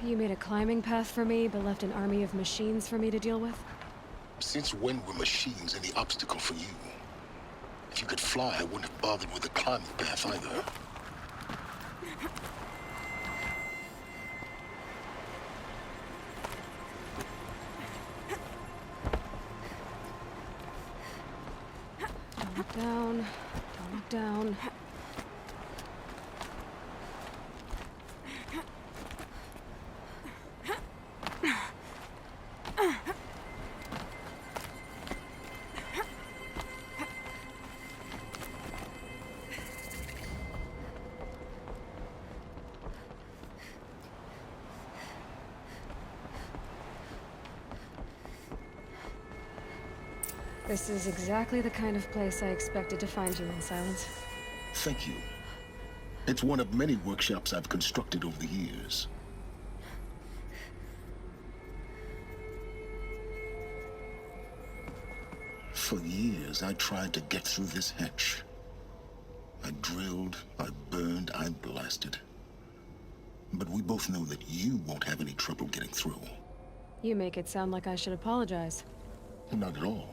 You made a climbing path for me, but left an army of machines for me to deal with? Since when were machines any obstacle for you? If you could fly, I wouldn't have bothered with the climbing path either. Don't look down. Don't look down. This is exactly the kind of place I expected to find you in, Silence. Thank you. It's one of many workshops I've constructed over the years. For years, I tried to get through this hatch. I drilled, I burned, I blasted. But we both know that you won't have any trouble getting through. You make it sound like I should apologize. Not at all.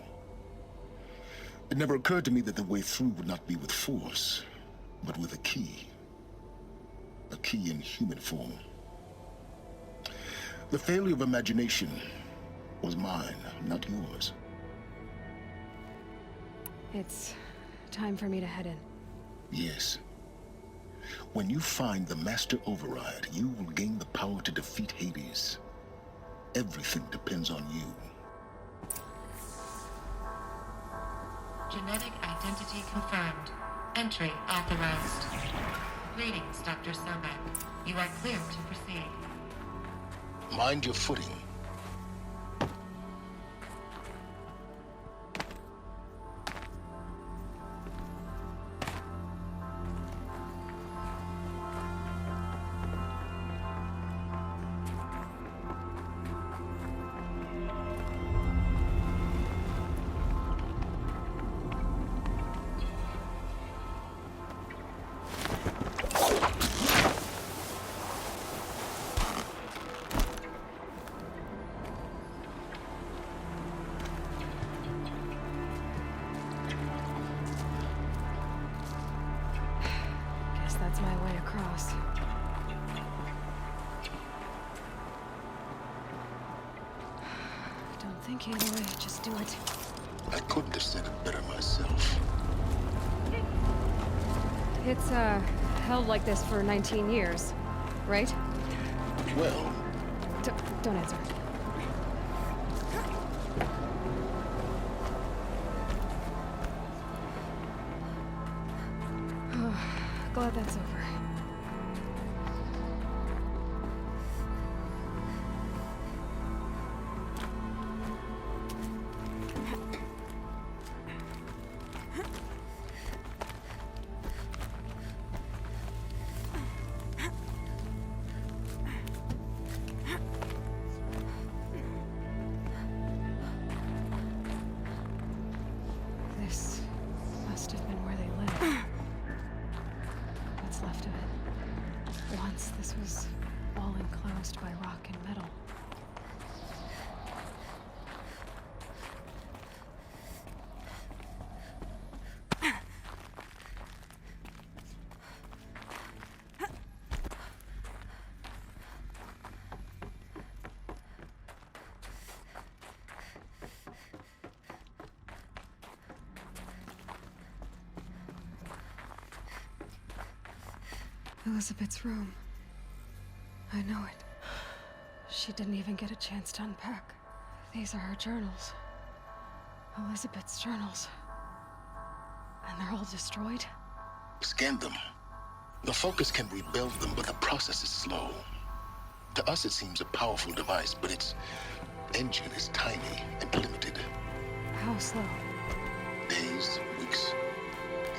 It never occurred to me that the way through would not be with force, but with a key. A key in human form. The failure of imagination was mine, not yours. It's time for me to head in. Yes. When you find the Master Override, you will gain the power to defeat Hades. Everything depends on you. Genetic identity confirmed. Entry authorized. Greetings, Dr. Somak. You are clear to proceed. Mind your footing. That's my way across. Don't think either way, just do it. I couldn't have said it better myself. It's, held like this for 19 years, right? Well... Don't answer. Glad that's over. This must have been where they lived. What's left of it. Once this was all enclosed by rock and metal. Elizabeth's room. I know it. She didn't even get a chance to unpack. These are her journals. Elizabeth's journals. And they're all destroyed? Scan them. The Focus can rebuild them, but the process is slow. To us it seems a powerful device, but its engine is tiny and limited. How slow? Days, weeks,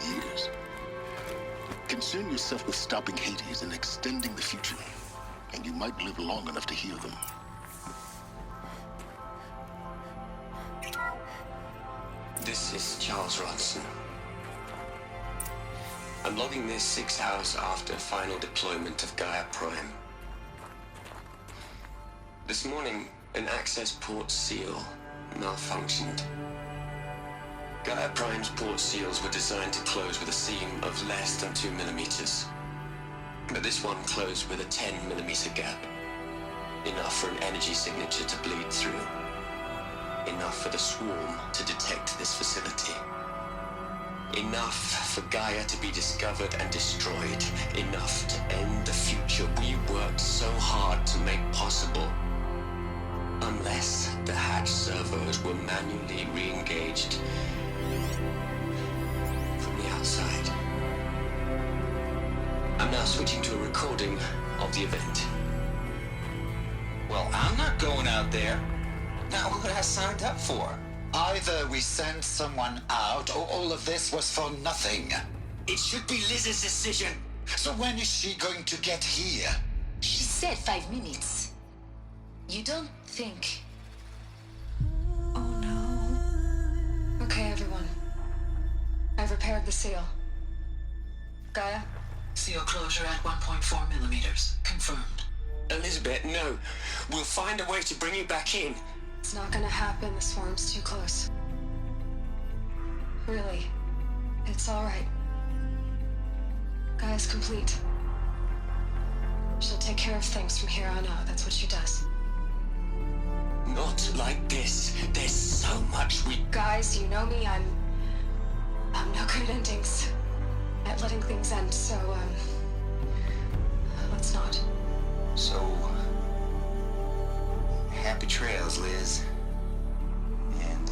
years. Concern yourself with stopping Hades and extending the future, and you might live long enough to hear them. This is Charles Ronson. I'm logging this 6 hours after final deployment of Gaia Prime. This morning, an access port seal malfunctioned. Gaia Prime's port seals were designed to close with a seam of less than 2 millimeters. But this one closed with a 10 millimeter gap. Enough for an energy signature to bleed through. Enough for the swarm to detect this facility. Enough for Gaia to be discovered and destroyed. Enough to end the future we worked so hard to make possible. Unless the hatch servos were manually re-engaged from the outside. I'm now switching to a recording of the event. Well, I'm not going out there. Not what I signed up for. Either we send someone out, or all of this was for nothing. It should be Liz's decision. So when is she going to get here? She said 5 minutes. You don't think... Oh no. Okay, everyone. I've repaired the seal. Gaia? Seal closure at 1.4 millimeters. Confirmed. Elizabeth, no. We'll find a way to bring you back in. It's not gonna happen. The swarm's too close. Really. It's alright. Gaia's complete. She'll take care of things from here on out. That's what she does. Not like this. There's so much we... Guys, you know me. I'm no good at endings. At letting things end, so, let's not. So, happy trails, Liz. And,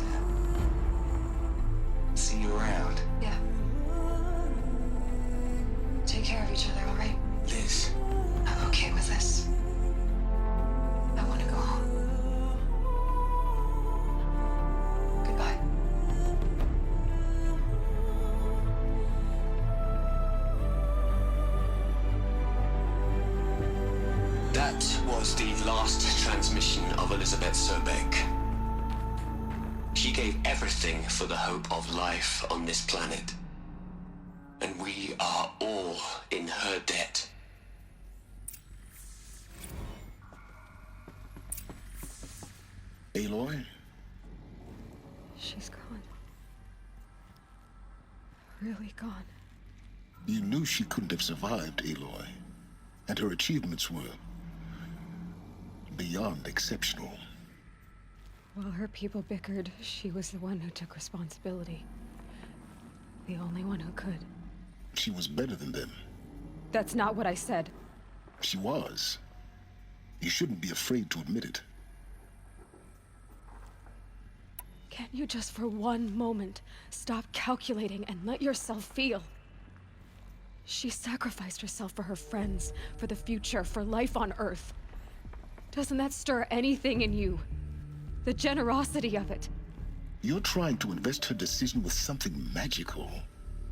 see you around. Yeah. Take care of each other, all right? Liz. I'm okay with this. I want to go home. Goodbye. That was the last transmission of Elizabeth Sobek. She gave everything for the hope of life on this planet. And we are all in her debt. Aloy? She's gone. Really gone. You knew she couldn't have survived, Aloy. And her achievements were beyond exceptional. While her people bickered, she was the one who took responsibility. The only one who could. She was better than them. That's not what I said. She was. You shouldn't be afraid to admit it. Can't you just for one moment stop calculating and let yourself feel? She sacrificed herself for her friends, for the future, for life on Earth. Doesn't that stir anything in you? The generosity of it. You're trying to invest her decision with something magical.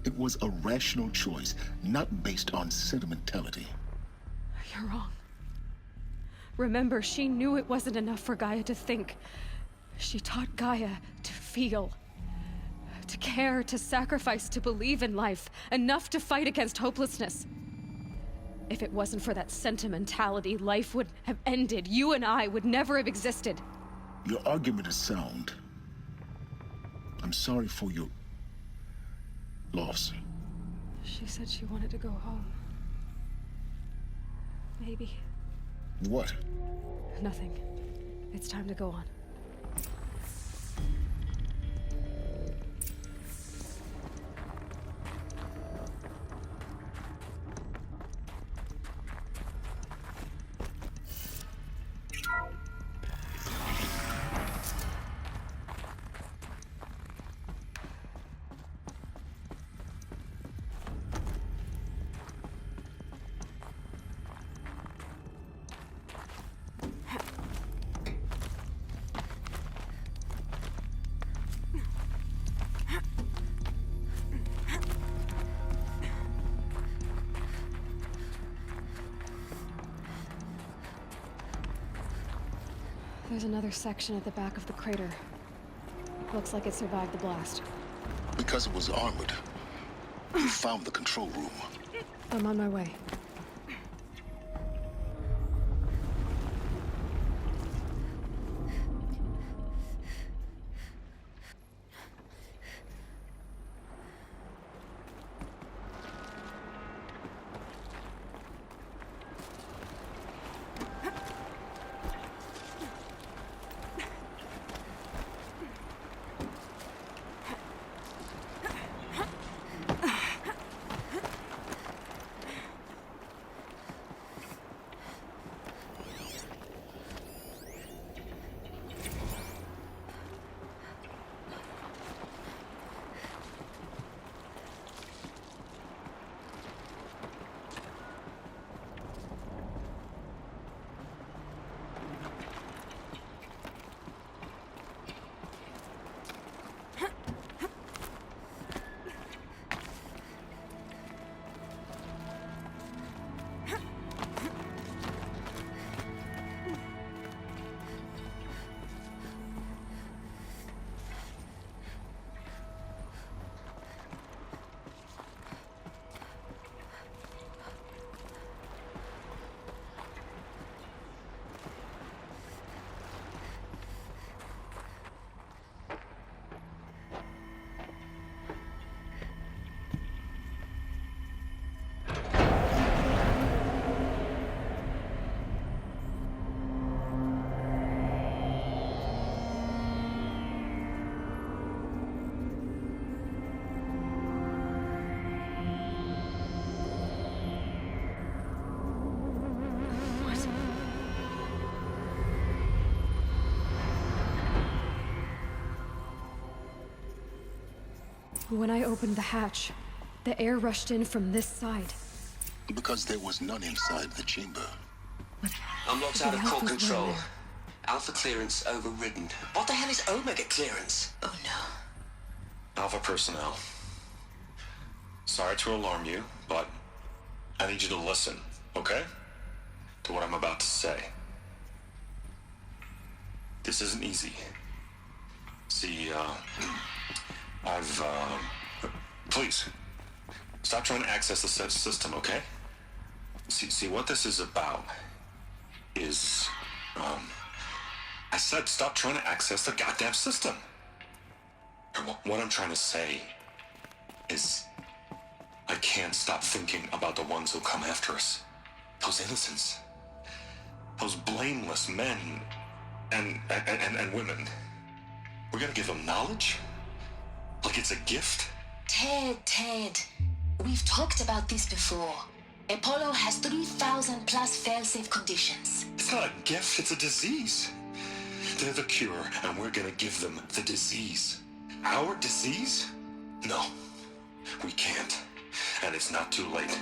It was a rational choice, not based on sentimentality. You're wrong. Remember, she knew it wasn't enough for Gaia to think. She taught Gaia to feel. To care, to sacrifice, to believe in life. Enough to fight against hopelessness. If it wasn't for that sentimentality, life would have ended. You and I would never have existed. Your argument is sound. I'm sorry for your loss. She said she wanted to go home. Maybe. What? Nothing. It's time to go on. There's another section at the back of the crater. Looks like it survived the blast. Because it was armored. You found the control room. I'm on my way. When I opened the hatch, the air rushed in from this side. Because there was none inside the chamber. I'm locked out of core Alpha's control. running there. Alpha clearance overridden. What the hell is Omega clearance? Oh no. Alpha personnel. Sorry to alarm you, but I need you to listen, okay? To what I'm about to say. This isn't easy. See, please, stop trying to access the system, okay? See, what this is about is, I said stop trying to access the goddamn system. And what I'm trying to say is, I can't stop thinking about the ones who come after us. Those innocents. Those blameless men and women. We're gonna give them knowledge? Like it's a gift? Ted. We've talked about this before. Apollo has 3,000 plus fail-safe conditions. It's not a gift, it's a disease. They're the cure, and we're gonna give them the disease. Our disease? No, we can't. And it's not too late.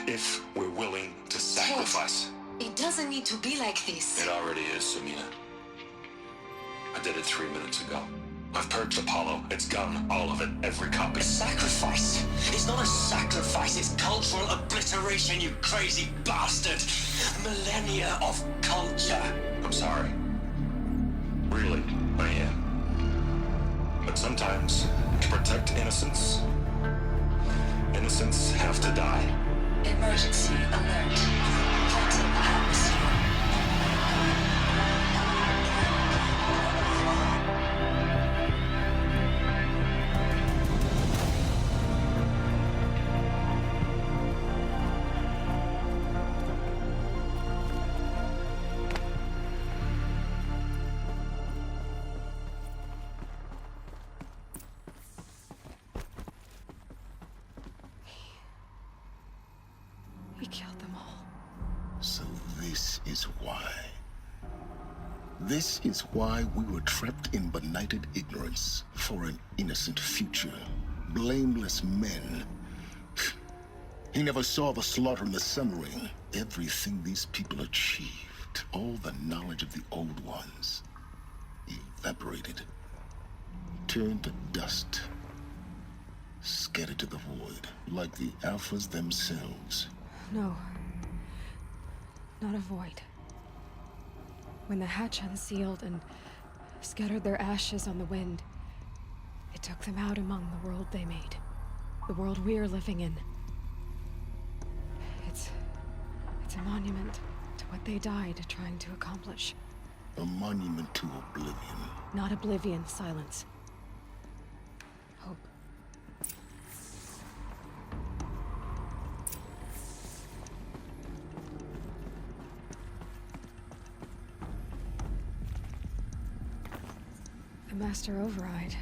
If we're willing to sacrifice. It doesn't need to be like this. It already is, Samina. I did it 3 minutes ago. I've purged Apollo. It's gone. All of it. Every copy. Sacrifice? It's not a sacrifice, it's cultural obliteration, you crazy bastard! Millennia of culture! I'm sorry. Really, I am. But sometimes, to protect innocence, innocents have to die. Emergency alert. Threatening atmosphere. We killed them all. So this is why. This is why we were trapped in benighted ignorance for an innocent future. Blameless men. He never saw the slaughter in the Sun Ring. Everything these people achieved, all the knowledge of the old ones, evaporated, turned to dust, scattered to the void, like the Alphas themselves. No. Not a void. When the hatch unsealed and scattered their ashes on the wind, it took them out among the world they made. The world we're living in. It's a monument to what they died trying to accomplish. A monument to oblivion. Not oblivion, silence. Hope. The Master Override.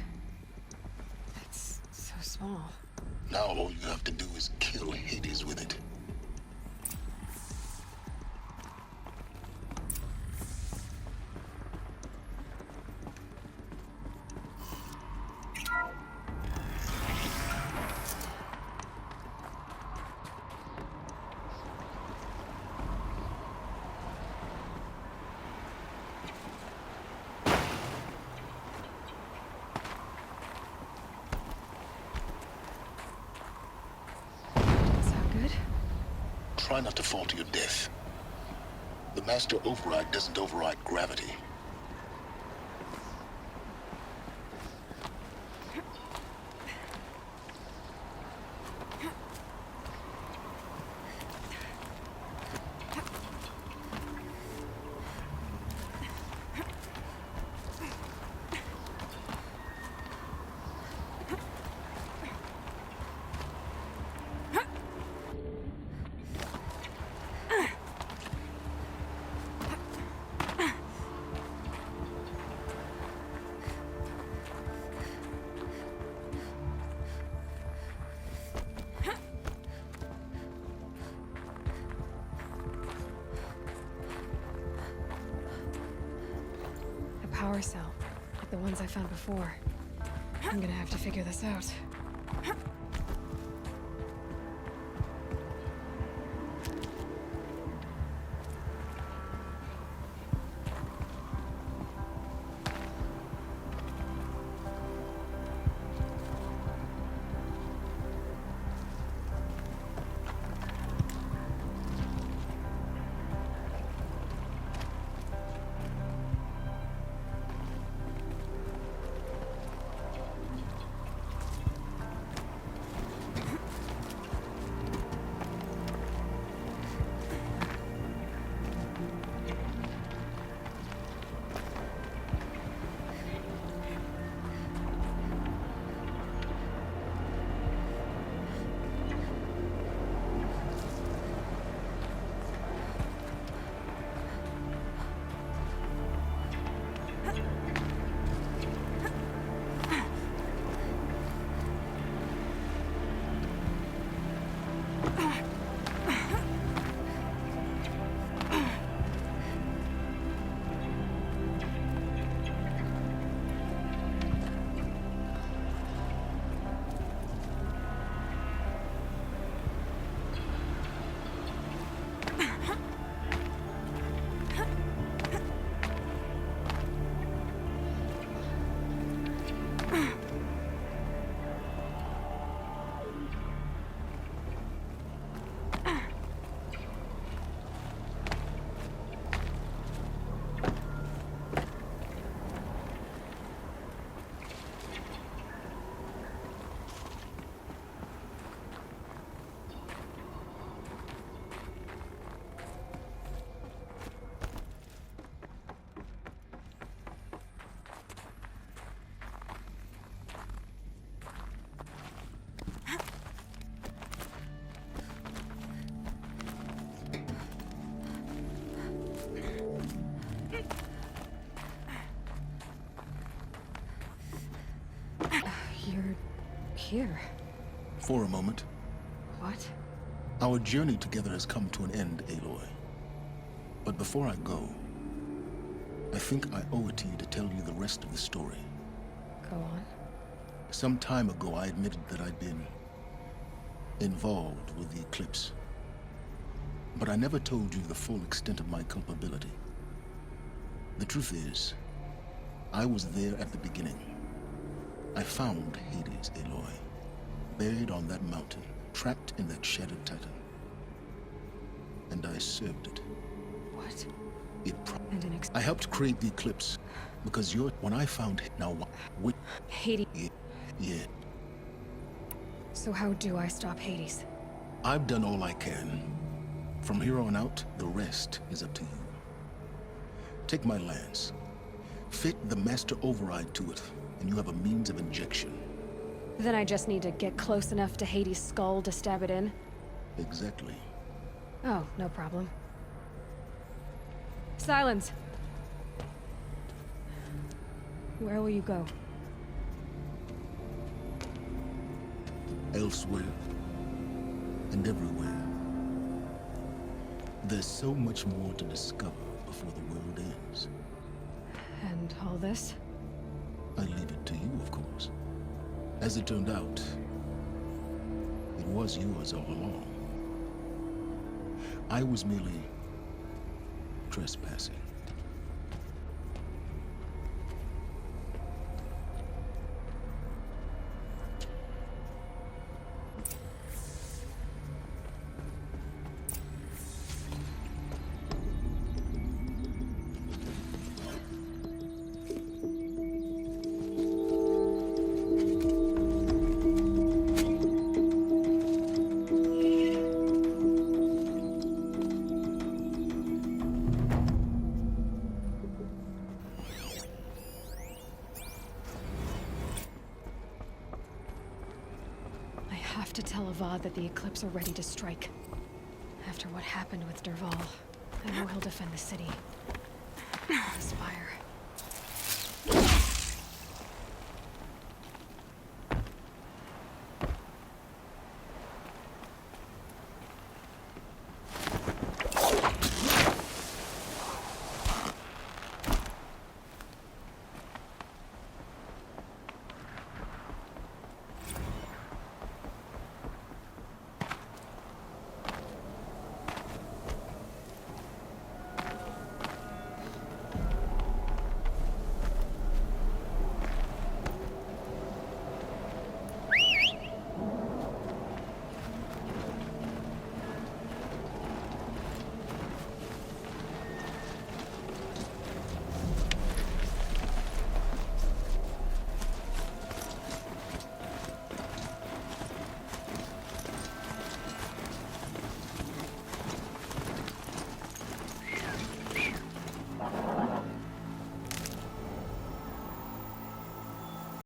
It's so small. Now all you have to do is kill Hades with it. Sound good? Try not to fall to your death. The Master Override doesn't override gravity. A power cell, like the ones I found before. I'm gonna have to figure this out. here? For a moment. What? Our journey together has come to an end, Aloy. But before I go, I think I owe it to you to tell you the rest of the story. Go on. Some time ago, I admitted that I'd been involved with the Eclipse. But I never told you the full extent of my culpability. The truth is, I was there at the beginning. I found Hades, Aloy, buried on that mountain, trapped in that shattered titan. And I served it. What? And I helped create the Eclipse because when I found now what? Hades. Yeah. So how do I stop Hades? I've done all I can. From here on out, the rest is up to you. Take my lance. Fit the Master Override to it, and you have a means of injection. Then I just need to get close enough to Hades' skull to stab it in? Exactly. Oh, no problem. Silence! Where will you go? Elsewhere. And everywhere. There's so much more to discover before the world ends. And all this? I leave it to you, of course. As it turned out, it was yours all along. I was merely trespassing. I have to tell Avad that the Eclipse are ready to strike. After what happened with Dervahl, I know he'll defend the city. The Spire.